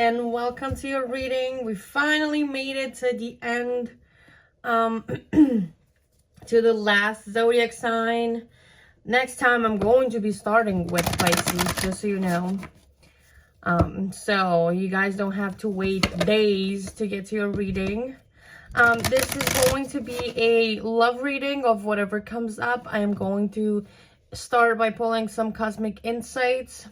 and welcome to your reading. We finally made it to the end, to the last zodiac sign. Next time I'm going to be starting with Pisces, just so you know. So you guys don't have to wait days to get to your reading. This is going to be a love reading of whatever comes up. I am going to start by pulling some cosmic insights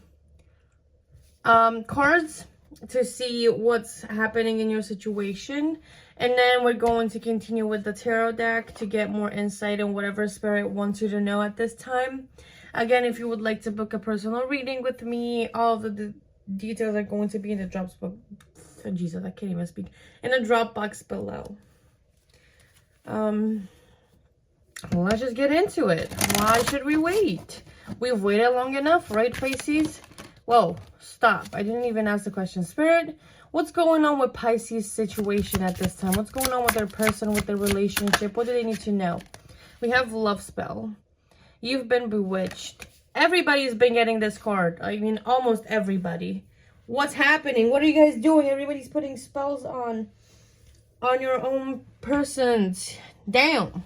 cards to see what's happening in your situation, and then we're going to continue with the tarot deck to get more insight on whatever spirit wants you to know at this time. Again, if you would like to book a personal reading with me, all of the details are going to be in the Jesus, I can't even speak, in the drop box below. Let's just get into it. Why should we wait? We've waited long enough, right, Pisces? Whoa, stop. I didn't even ask the question. Spirit, what's going on with Pisces' situation at this time? What's going on with their person, with their relationship? What do they need to know? We have love spell. You've been bewitched. Everybody's been getting this card. I mean, almost everybody. What's happening? What are you guys doing? Everybody's putting spells on your own persons. Damn.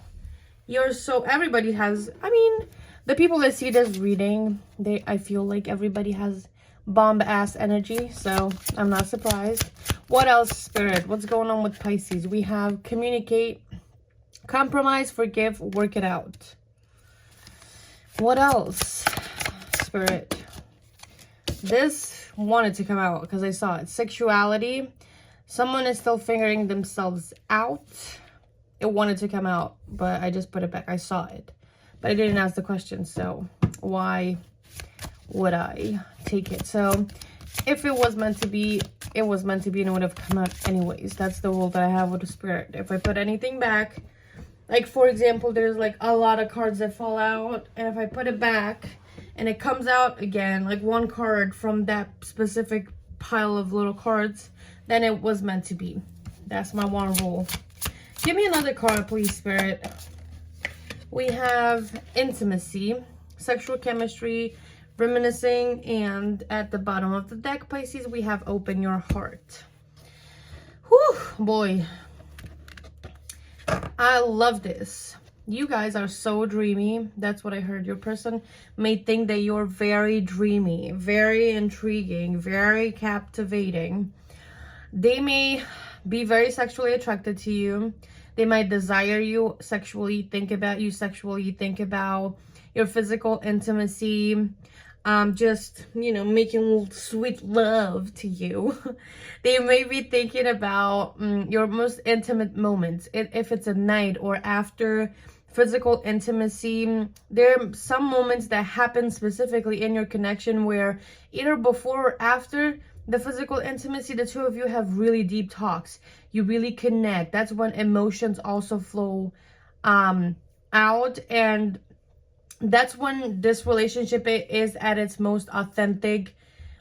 Everybody has, I mean, the people that see this reading, I feel like everybody has bomb-ass energy, so I'm not surprised. What else, Spirit? What's going on with Pisces? We have communicate, compromise, forgive, work it out. What else, Spirit? This wanted to come out because I saw it. Sexuality. Someone is still figuring themselves out. It wanted to come out, but I just put it back. I saw it, but I didn't ask the question, so why would I take it? So if it was meant to be, it was meant to be, and it would have come out anyways. That's the rule that I have with the Spirit. If I put anything back, like for example, there's like a lot of cards that fall out, and if I put it back and it comes out again, like one card from that specific pile of little cards, then it was meant to be. That's my one rule. Give me another card, please, Spirit. We have intimacy, sexual chemistry, reminiscing, and at the bottom of the deck, Pisces, we have open your heart. Whew, boy. I love this. You guys are so dreamy. That's what I heard. Your person may think that you're very dreamy, very intriguing, very captivating. They may be very sexually attracted to you. They might desire you sexually, think about you sexually, think about your physical intimacy, just, you know, making sweet love to you. They may be thinking about your most intimate moments. If it's a night or after physical intimacy, there are some moments that happen specifically in your connection where either before or after the physical intimacy, the two of you have really deep talks. You really connect. That's when emotions also flow out, and that's when this relationship is at its most authentic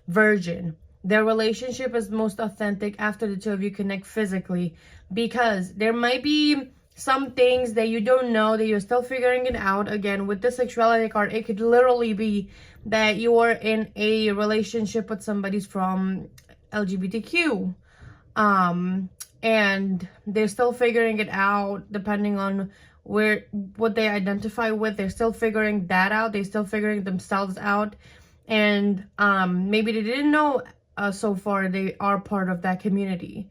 version. Their relationship is most authentic after the two of you connect physically, because there might be some things that you don't know, that you're still figuring it out. Again, with the sexuality card, it could literally be that you are in a relationship with somebody from LGBTQ, and they're still figuring it out depending on what they identify with. They're still figuring that out. They're still figuring themselves out, and maybe they didn't know so far they are part of that community.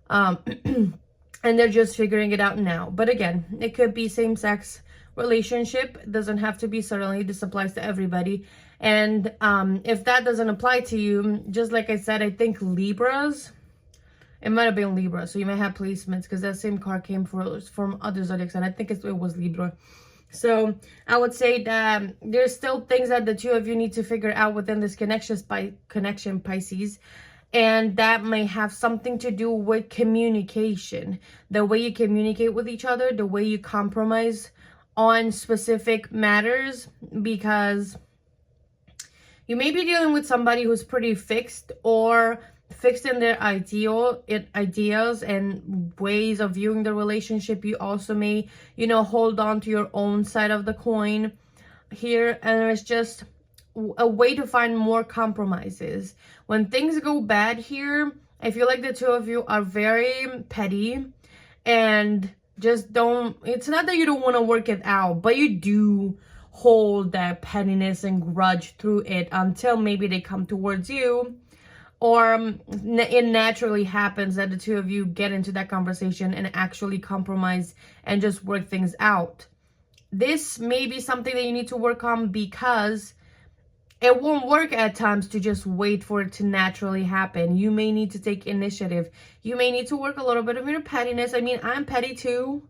And they're just figuring it out now. But again, it could be same-sex relationship. It doesn't have to be. Certainly, this applies to everybody. And if that doesn't apply to you, just like I said, I think Libras, it might have been Libra. So you might have placements, because that same card came from other zodiacs, and I think it was Libra. So I would say that there's still things that the two of you need to figure out within this connection, Pisces. And that may have something to do with communication. The way you communicate with each other, the way you compromise on specific matters, because you may be dealing with somebody who's pretty fixed in their ideas and ways of viewing the relationship. You also may, you know, hold on to your own side of the coin here, and it's just a way to find more compromises. When things go bad here, I feel like the two of you are very petty and just don't, it's not that you don't want to work it out, but you do hold that pettiness and grudge through it until maybe they come towards you, or it naturally happens that the two of you get into that conversation and actually compromise and just work things out. This may be something that you need to work on, because it won't work at times to just wait for it to naturally happen. You may need to take initiative. You may need to work a little bit of your pettiness. I mean, I'm petty too.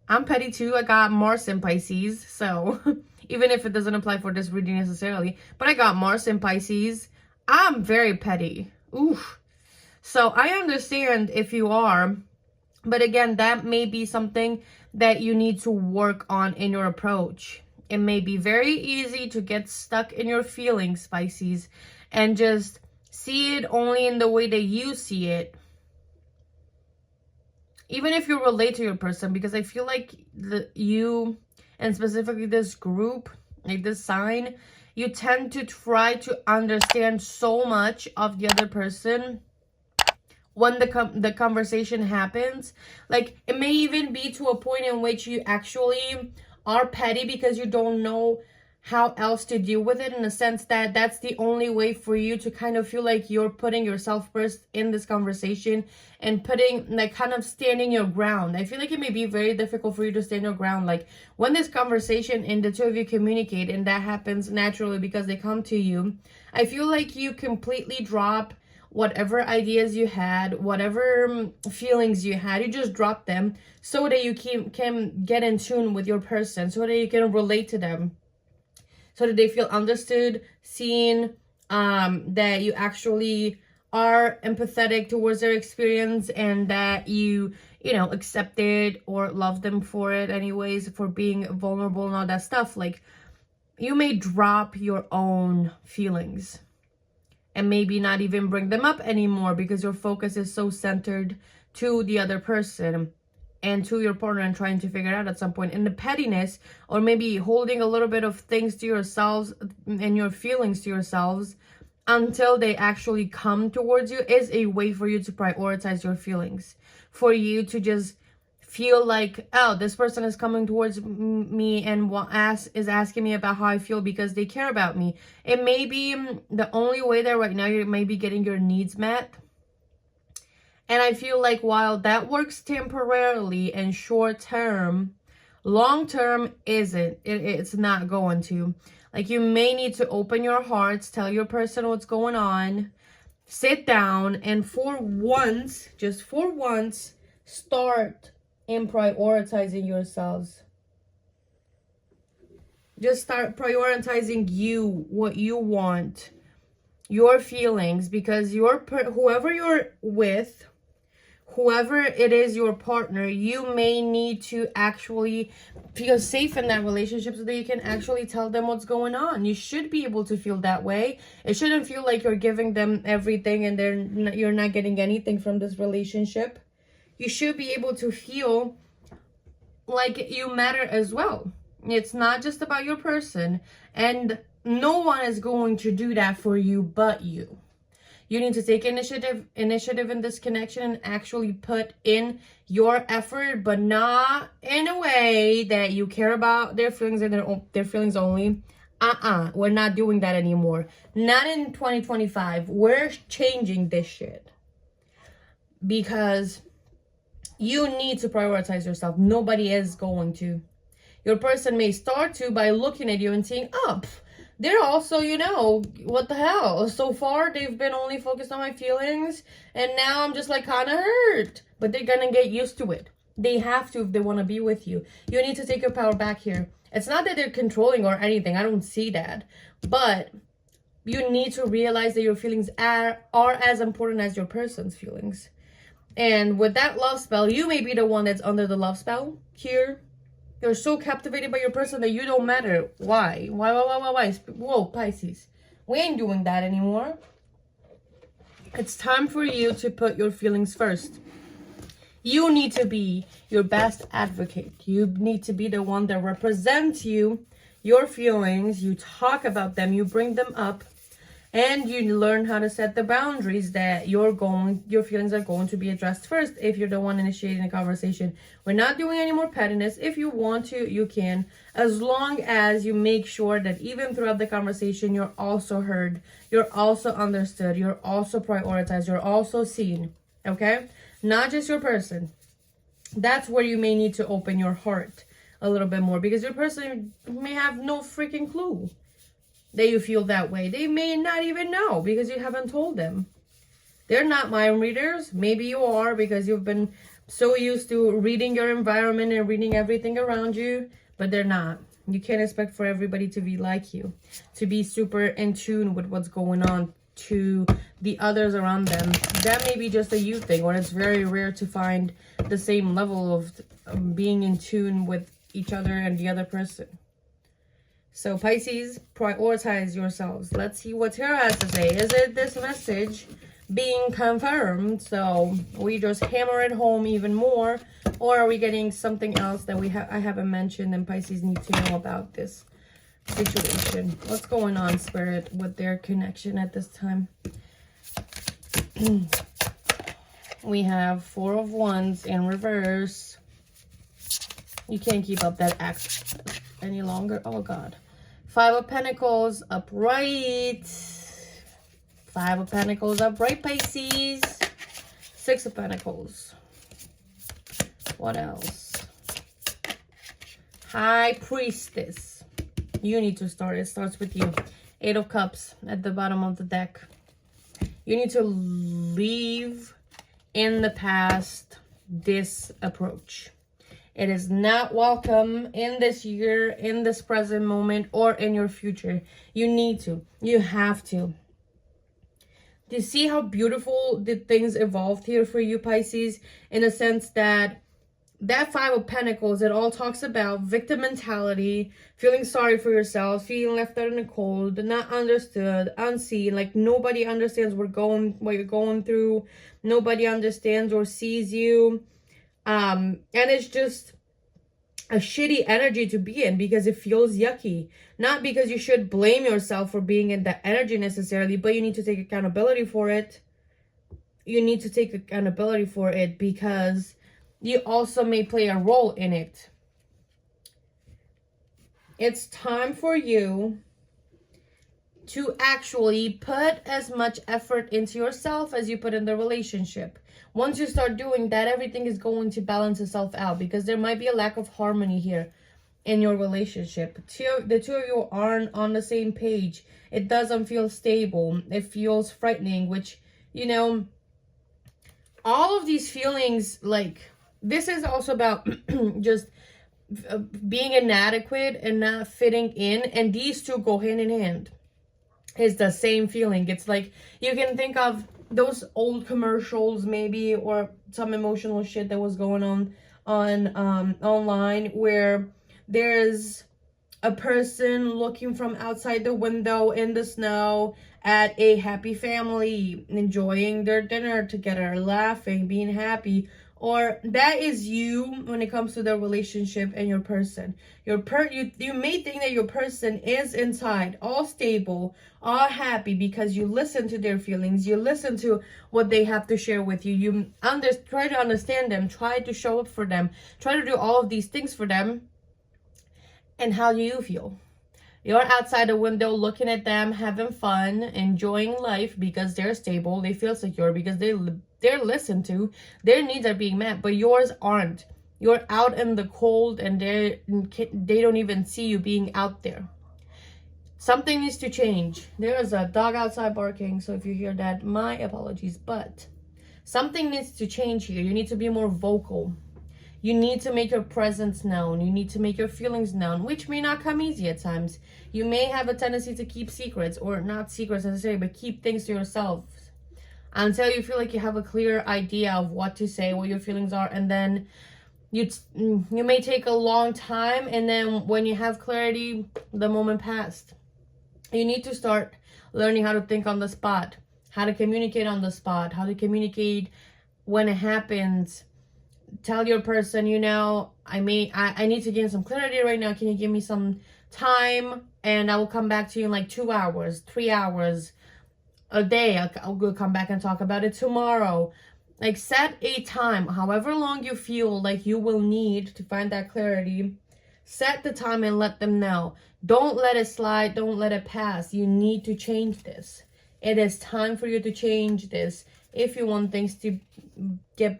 I got Mars in Pisces. So even if it doesn't apply for this reading necessarily, but I got Mars in Pisces. I'm very petty. Oof. So I understand if you are. But again, that may be something that you need to work on in your approach. It may be very easy to get stuck in your feelings, Pisces, and just see it only in the way that you see it. Even if you relate to your person, because I feel like you, and specifically this group, like this sign, you tend to try to understand so much of the other person when the conversation happens. Like, it may even be to a point in which you actually are petty because you don't know how else to deal with it, in a sense that that's the only way for you to kind of feel like you're putting yourself first in this conversation and putting, like, kind of standing your ground. I feel like it may be very difficult for you to stand your ground. Like, when this conversation and the two of you communicate, and that happens naturally because they come to you, I feel like you completely drop whatever ideas you had, whatever feelings you had, you just drop them so that you can get in tune with your person, so that you can relate to them, so that they feel understood, seen, that you actually are empathetic towards their experience, and that you know, accept it or love them for it anyways, for being vulnerable and all that stuff. Like, you may drop your own feelings and maybe not even bring them up anymore because your focus is so centered to the other person and to your partner, and trying to figure it out at some point. And the pettiness, or maybe holding a little bit of things to yourselves and your feelings to yourselves until they actually come towards you, is a way for you to prioritize your feelings. For you to just feel like, oh, this person is coming towards me and is asking me about how I feel because they care about me. It may be the only way that right now you may be getting your needs met. And I feel like while that works temporarily and short term, long term isn't. It's not going to. Like, you may need to open your hearts, tell your person what's going on, sit down, and for once, just for once, start in prioritizing yourselves. Just start prioritizing you, what you want, your feelings, because whoever you're with, whoever it is, your partner, you may need to actually feel safe in that relationship so that you can actually tell them what's going on. You should be able to feel that way. It shouldn't feel like you're giving them everything and you're not getting anything from this relationship. You should be able to feel like you matter as well. It's not just about your person, and no one is going to do that for you but you. You need to take initiative in this connection and actually put in your effort, but not in a way that you care about their feelings and their feelings only. We're not doing that anymore. Not in 2025. We're changing this shit. Because you need to prioritize yourself. Nobody is going to. Your person may start to by looking at you and saying, oh, they're also, you know, what the hell? So far, they've been only focused on my feelings, and now I'm just like kind of hurt. But they're going to get used to it. They have to if they want to be with you. You need to take your power back here. It's not that they're controlling or anything. I don't see that. But you need to realize that your feelings are as important as your person's feelings. And with that love spell, you may be the one that's under the love spell here. You're so captivated by your person that you don't matter. Why? Why? Whoa, Pisces. We ain't doing that anymore. It's time for you to put your feelings first. You need to be your best advocate. You need to be the one that represents you, your feelings. You talk about them. You bring them up. And you learn how to set the boundaries that your feelings are going to be addressed first if you're the one initiating the conversation. We're not doing any more pettiness. If you want to, you can, as long as you make sure that even throughout the conversation, you're also heard, you're also understood, you're also prioritized, you're also seen, okay? Not just your person. That's where you may need to open your heart a little bit more, because your person may have no freaking clue that you feel that way. They may not even know because you haven't told them. They're not mind readers. Maybe you are, because you've been so used to reading your environment and reading everything around you, but they're not. You can't expect for everybody to be like you, to be super in tune with what's going on to the others around them. That may be just a you thing, or it's very rare to find the same level of being in tune with each other and the other person. So Pisces, prioritize yourselves. Let's see what Tarot has to say. Is it this message being confirmed? So we just hammer it home even more, or are we getting something else that I haven't mentioned and Pisces need to know about this situation? What's going on, Spirit, with their connection at this time? We have Four of Wands in reverse. You can't keep up that act any longer. Oh God. Five of Pentacles upright. Five of Pentacles upright, Pisces. Six of Pentacles. What else? High Priestess. You need to start. It starts with you. Eight of Cups at the bottom of the deck. You need to leave in the past this approach. It is not welcome in this year, in this present moment, or in your future. You need to. You have to. Do you see how beautiful the things evolved here for you, Pisces? In a sense that Five of Pentacles, it all talks about victim mentality, feeling sorry for yourself, feeling left out in the cold, not understood, unseen, like nobody understands what you're going through. Nobody understands or sees you. And it's just a shitty energy to be in because it feels yucky. Not because you should blame yourself for being in that energy necessarily, but you need to take accountability for it. You need to take accountability for it because you also may play a role in it. It's time for you to actually put as much effort into yourself as you put in the relationship. Once you start doing that, everything is going to balance itself out, because there might be a lack of harmony here in your relationship. The two of you aren't on the same page. It doesn't feel stable. It feels frightening, which, you know, all of these feelings, like, this is also about just being inadequate and not fitting in, and these two go hand in hand. It's the same feeling. It's like, you can think of those old commercials maybe, or some emotional shit that was going on online, where there's a person looking from outside the window in the snow at a happy family, enjoying their dinner together, laughing, being happy. Or that is you when it comes to the relationship and your person. You may think that your person is inside, all stable, all happy, because you listen to their feelings. You listen to what they have to share with you. You try to understand them, try to show up for them, try to do all of these things for them. And how do you feel? You're outside the window looking at them, having fun, enjoying life because they're stable, they feel secure, because they're listened to, their needs are being met, but yours aren't. You're out in the cold and they don't even see you being out there. Something needs to change. There is a dog outside barking, so if you hear that, my apologies, but something needs to change here. You need to be more vocal. You need to make your presence known. You need to make your feelings known, which may not come easy at times. You may have a tendency to keep secrets, or not secrets necessarily, but keep things to yourself until you feel like you have a clear idea of what to say, what your feelings are, and then you may take a long time, and then when you have clarity, the moment passed. You need to start learning how to think on the spot, how to communicate on the spot, how to communicate when it happens. Tell your person, you know, I need to gain some clarity right now. Can you give me some time? And I will come back to you in like 2 hours, 3 hours. a day. I'll come back and talk about it tomorrow. Like, set a time, however long you feel like you will need to find that clarity. Set the time and let them know. Don't let it slide. Don't let it pass. You need to change this. It is time for you to change this if you want things to get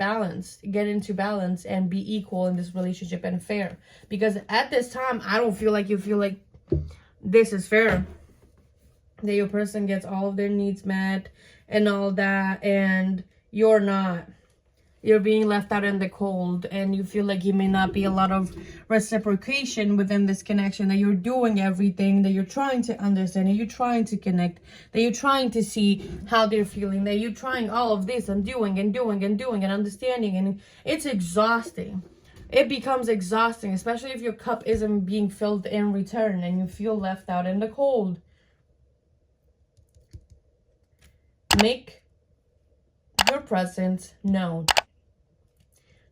into balance and be equal in this relationship and fair. Because at this time, I don't feel like you feel like this is fair. That your person gets all of their needs met and all that, and you're not. You're being left out in the cold, and you feel like you may not be a lot of reciprocation within this connection, that you're doing everything, that you're trying to understand, that you're trying to connect, that you're trying to see how they're feeling, that you're trying all of this and doing and understanding, and it's exhausting. It becomes exhausting, especially if your cup isn't being filled in return and you feel left out in the cold. Make your presence known.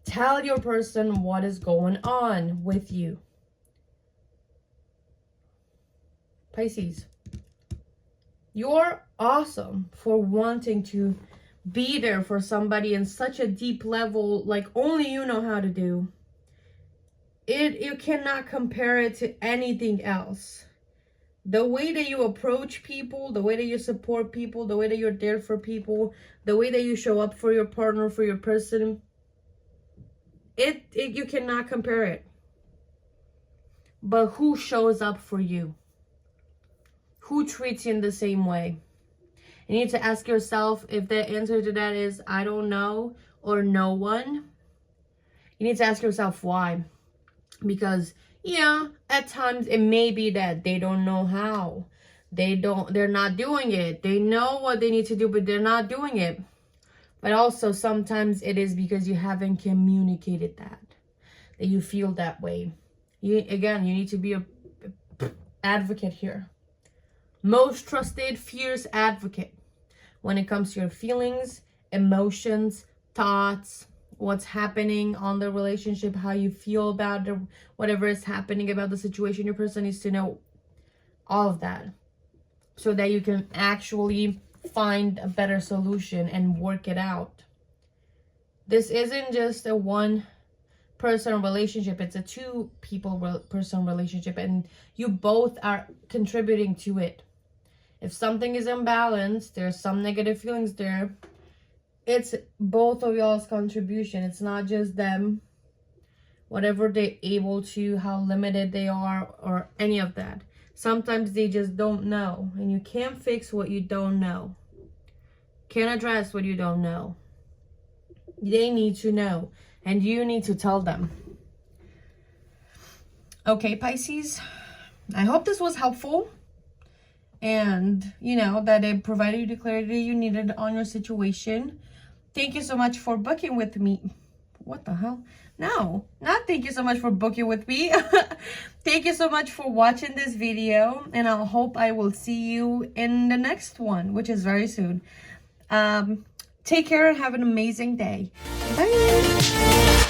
Tell your person what is going on with you. Pisces, you're awesome for wanting to be there for somebody in such a deep level, like only you know how to do. You cannot compare it to anything else. The way that you approach people, the way that you support people, the way that you're there for people, the way that you show up for your partner, for your person, you cannot compare it. But who shows up for you? Who treats you in the same way? You need to ask yourself if the answer to that is I don't know or no one. You need to ask yourself why. Because yeah, at times it may be that they don't know how. They're not doing it. They know what they need to do, but they're not doing it. But also sometimes it is because you haven't communicated that you feel that way. You need to be a advocate here. Most trusted, fierce advocate when it comes to your feelings, emotions, thoughts, what's happening on the relationship, how you feel about whatever is happening about the situation. Your person needs to know all of that so that you can actually find a better solution and work it out. This isn't just a one-person relationship. It's a two-person relationship, and you both are contributing to it. If something is imbalanced, there's some negative feelings there, it's both of y'all's contribution. It's not just them, whatever they're able to, how limited they are, or any of that. Sometimes they just don't know, and you can't fix what you don't know. Can't address what you don't know. They need to know, and you need to tell them. Okay, Pisces, I hope this was helpful, and that it provided you the clarity you needed on your situation. Thank you so much for booking with me. What the hell? No, not thank you so much for booking with me. Thank you so much for watching this video, and I hope I will see you in the next one, which is very soon. Take care and have an amazing day. Bye.